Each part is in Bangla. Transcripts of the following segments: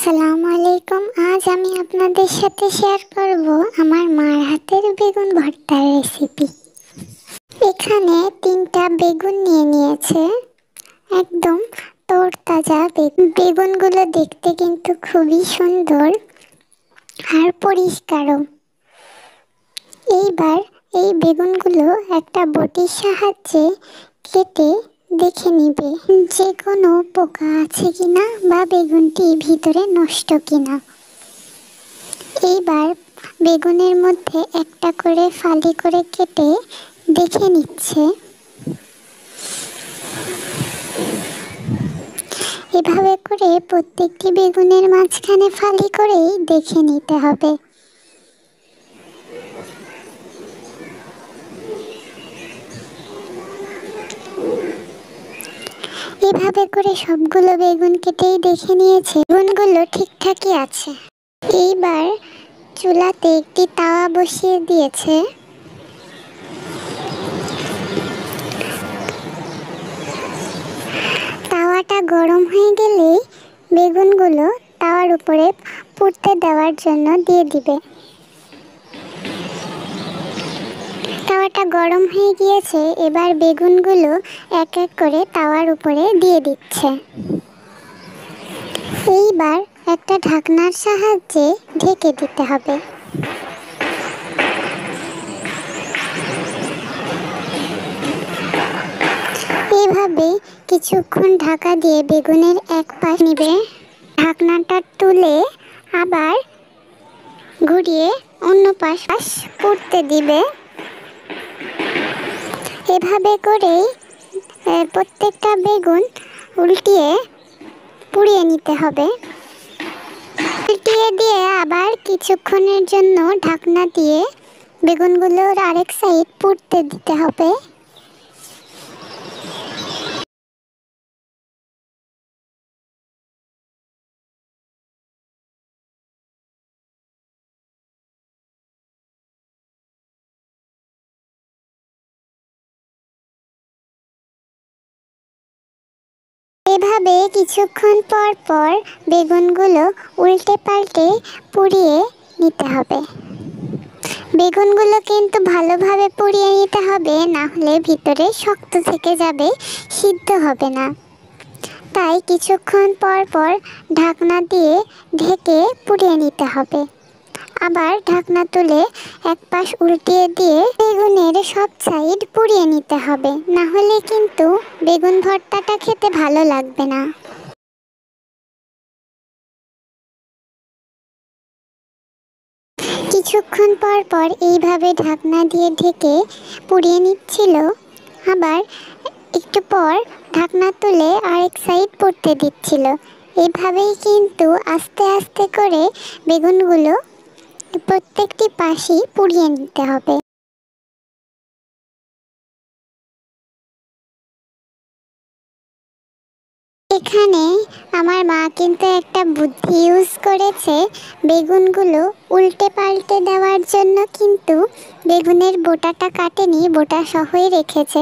আসসালামু আলাইকুম। আজ আমি আপনাদের সাথে শেয়ার করব আমার মার হাতের বেগুন ভর্তার রেসিপি। এখানে 3টা বেগুন নিয়েছে, একদম তরতাজা বেগুনগুলো দেখতে কিন্তু খুবই সুন্দর আর পরিষ্কারও। এইবার এই বেগুনগুলো একটা বটির সাহায্যে কেটে দেখে নিবে যে কোনো পোকা আছে কিনা বা বেগুনটি ভিতরে নষ্ট কিনা। এইবার বেগুনের মধ্যে একটা করে ফালি করে কেটে দেখে নিচ্ছে। এভাবে করে প্রত্যেকটি বেগুনের মাঝখানে ফালি করেই দেখে নিতে হবে। এভাবে করে সবগুলো বেগুন কেটেই দেখে নিয়েছে, বেগুনগুলো ঠিকঠাকই আছে। এইবার চুলাতে একটি তাওয়া বসিয়ে দিয়েছে। তাওয়াটা গরম হয়ে গেলেই বেগুনগুলো তাওয়ার উপরে পুড়তে দেওয়ার জন্য দিয়ে দিবে। তাওয়াটা গরম হয়ে গিয়েছে, এবার বেগুনগুলো এক এক করে তাওয়ার উপরে দিয়ে দিচ্ছে। এইবার একটা ঢাকনার সাহায্যে ঢেকে দিতে হবে। এভাবে কিছুক্ষণ ঢাকা দিয়ে বেগুনের এক পাশ নিবে, ঢাকনাটা তুলে আবার ঘুরিয়ে অন্য পাশ পুড়তে দিবে। এভাবে করেই প্রত্যেকটা বেগুন উল্টিয়ে পুড়িয়ে নিতে হবে। উল্টিয়ে দিয়ে আবার কিছুক্ষণের জন্য ঢাকনা দিয়ে বেগুনগুলোর আরেক সাইড পুড়তে দিতে হবে। এভাবে কিছুক্ষণ পর পর বেগুনগুলো উল্টে পাল্টে পুড়িয়ে নিতে হবে। বেগুনগুলো কিন্তু ভালোভাবে পুড়িয়ে নিতে হবে, না হলে ভিতরে শক্ত থেকে যাবে, সিদ্ধ হবে না। তাই কিছুক্ষণ পর পর ঢাকনা দিয়ে ঢেকে পুড়িয়ে নিতে হবে। আবার ঢাকনা তুলে এক পাশ উল্টিয়ে দিয়ে বেগুনের সব সাইড পুড়িয়ে নিতে হবে, না হলে কিন্তু বেগুন ভর্তাটা খেতে ভালো লাগবে না। কিছুক্ষণ পর পর এইভাবে ঢাকনা দিয়ে ঢেকে পুড়িয়ে নিচ্ছিল। আবার একটু পর ঢাকনা তুলে আরেক সাইড পুড়তে দিচ্ছিল। এভাবেই কিন্তু আস্তে আস্তে করে বেগুনগুলো প্রত্যেকটি পাশই পুড়িয়ে নিতে হবে। এখানে আমার মা কিন্তু একটা বুদ্ধি ইউজ করেছে। বেগুনগুলো উল্টে পাল্টে দেওয়ার জন্য কিন্তু বেগুনের বোটাটা কাটেনি, বোটা সহই রেখেছে,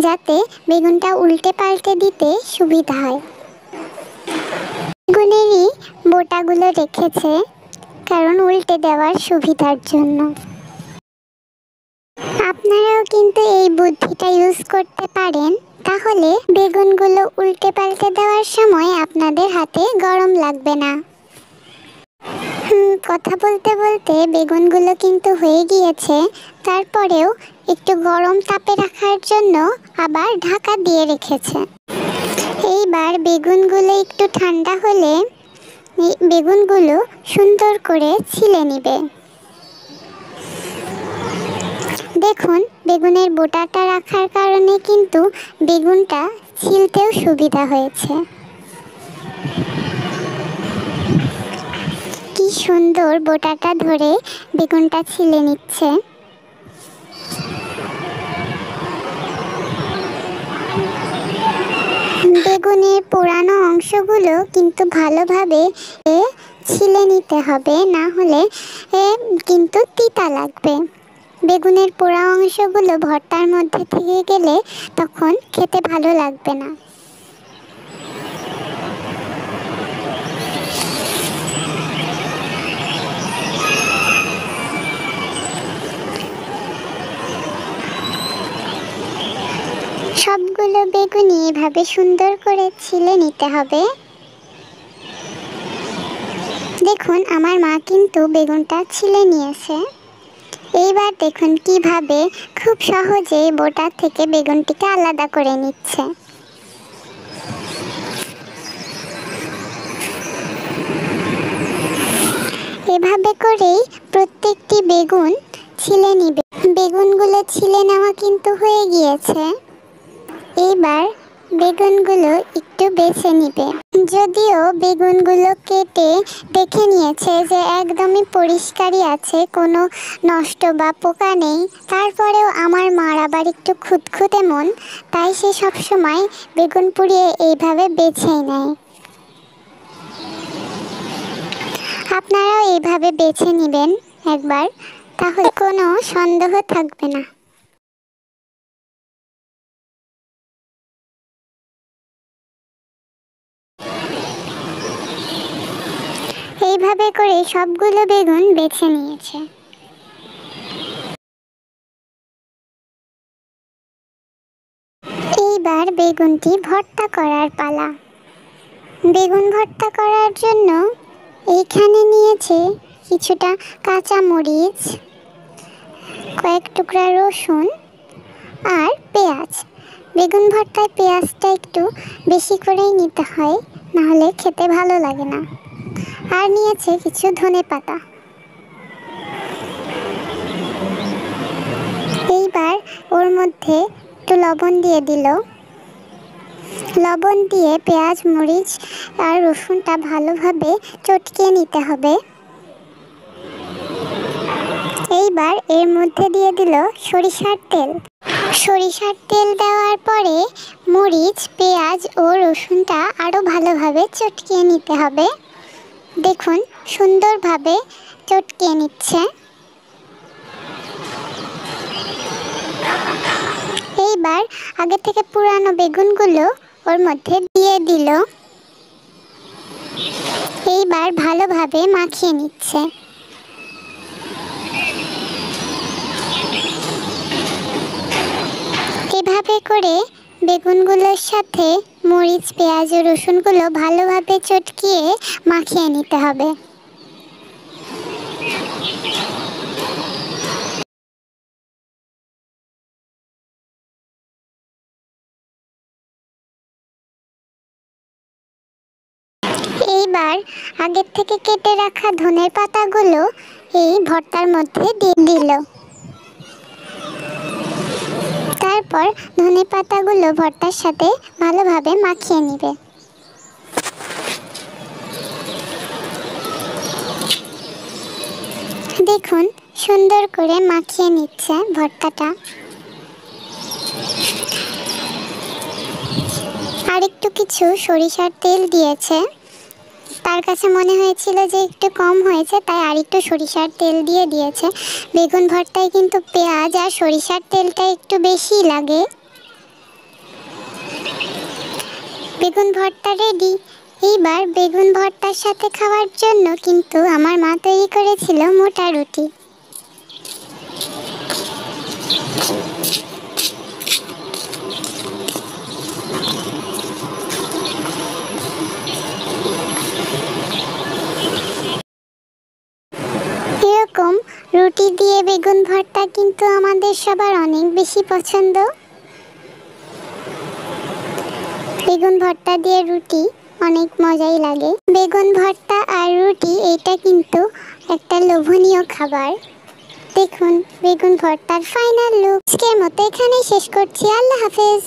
যাতে বেগুনটা উল্টে পাল্টে দিতে সুবিধা হয়। বেগুনেরই বোটাগুলো রেখেছে কারণ উল্টে দেওয়ার সুবিধার জন্য। আপনারাও কিন্তু এই বুদ্ধিটা ইউজ করতে পারেন, তাহলে বেগুনগুলো উল্টে পাল্টে দেওয়ার সময় আপনাদের হাতে গরম লাগবে না। কথা বলতে বলতে বেগুনগুলো কিন্তু হয়ে গিয়েছে, তারপরেও একটু গরম তাপে রাখার জন্য আবার ঢাকা দিয়ে রেখেছে। এইবার বেগুনগুলো একটু ঠান্ডা হলে বেগুনগুলো সুন্দর করে ছিলে নিবে। দেখুন, বেগুনের বোটাটা রাখার কারণে কিন্তু বেগুনটা ছিলতেও সুবিধা হয়েছে। কি সুন্দর বোটাটা ধরে বেগুনটা ছিলে নিচ্ছে। বেগুনের পোড়ানো অংশগুলো কিন্তু ভালোভাবে ছিলে নিতে হবে, না হলে কিন্তু তিতা লাগবে। বেগুনের পোড়া অংশগুলো ভর্তার মধ্যে থেকে গেলে তখন খেতে ভালো লাগবে না। বেগুনই এভাবে সুন্দর করে ছিলে নিতে হবে। দেখুন আমার মা কিন্তু বেগুনটা ছিলে নিয়েছে। এইবার দেখুন কিভাবে খুব সহজেই বোটা থেকে বেগুনটিকে আলাদা করে নিচ্ছে। এভাবে করেই প্রত্যেকটি বেগুন ছিলে নিবে। বেগুনগুলো ছিলে নেওয়া কিন্তু হয়ে গিয়েছে। এইবার বেগুনগুলো একটু বেছে নিবে। যদিও বেগুনগুলো কেটে দেখে নিয়েছে যে একদমই পরিষ্কারই আছে, কোনো নষ্ট বা পোকা নেই, তারপরেও আমার মার আবার একটু খুঁতখুঁতে মন, তাই সে সবসময় বেগুন পুড়িয়ে এইভাবে বেছেই নেয়। আপনারাও এইভাবে বেছে নেবেন একবার, তাহলে কোনো সন্দেহ থাকবে না। এইভাবে করে সবগুলো বেগুন বেছে নিয়েছে। এইবার বেগুনটি ভর্তা করার পালা। বেগুন ভর্তা করার জন্য এইখানে নিয়েছে কিছুটা কাঁচা মরিচ, কয়েক টুকরা রসুন আর পেঁয়াজ। বেগুন ভর্তায় পেঁয়াজটা একটু বেশি করেই নিতে হয়, নাহলে খেতে ভালো লাগে না। আর নিয়েছে কিছু ধনেপাতা। এইবার ওর মধ্যে একটু লবণ দিয়ে দিল। লবণ দিয়ে পেঁয়াজ মরিচ আর রসুনটা ভালোভাবে চটকিয়ে নিতে হবে। এইবার এর মধ্যে দিয়ে দিল সরিষার তেল। সরিষার তেল দেওয়ার পরে মরিচ, পেঁয়াজ ও রসুনটা আরও ভালোভাবে চটকিয়ে নিতে হবে। দেখুন সুন্দরভাবে চটকিয়ে নিচ্ছে। এইবার আগে থেকে পুরানো বেগুনগুলো ওর মধ্যে দিয়ে দিল। এইবার ভালোভাবে মাখিয়ে নিচ্ছে। এভাবে করে বেগুনগুলোর সাথে মরিচ, পেঁয়াজ ও রসুনগুলো ভালোভাবে চটকিয়ে মাখিয়ে নিতে হবে। এইবার আগের থেকে কেটে রাখা ধনের পাতাগুলো এই ভর্তার মধ্যে দিয়ে দিল। তারপর ধনে পাতাগুলো ভর্তার সাথে ভালোভাবে মাখিয়ে নেবে। দেখুন সুন্দর করে মাখিয়ে নিচ্ছে ভর্তাটা। আর একটু কিছু সরিষার তেল দিয়েছে। তার কাছে মনে হয়েছিল যে একটু কম হয়েছে, তাই আর একটু সরিষার তেল দিয়ে দিয়েছে। বেগুন ভর্তায় কিন্তু পেঁয়াজ আর সরিষার তেলটা একটু বেশি লাগে। বেগুন ভর্তা রেডি। এইবার বেগুন ভর্তার সাথে খাওয়ার জন্য কিন্তু আমার মা তৈরি করেছিল মোটা রুটি। এরকম রুটি দিয়ে বেগুন ভর্তা কিন্তু আমাদের সবার অনেক বেশি পছন্দ। বেগুন ভর্তা দিয়ে রুটি অনেক মজাই লাগে। বেগুন ভর্তা আর রুটি এটা কিন্তু একটা লোভনীয় খাবার। দেখুন বেগুন ভর্তার ফাইনাল লুক। আজকের মতো এখানেই শেষ করছি। আল্লাহ হাফেজ।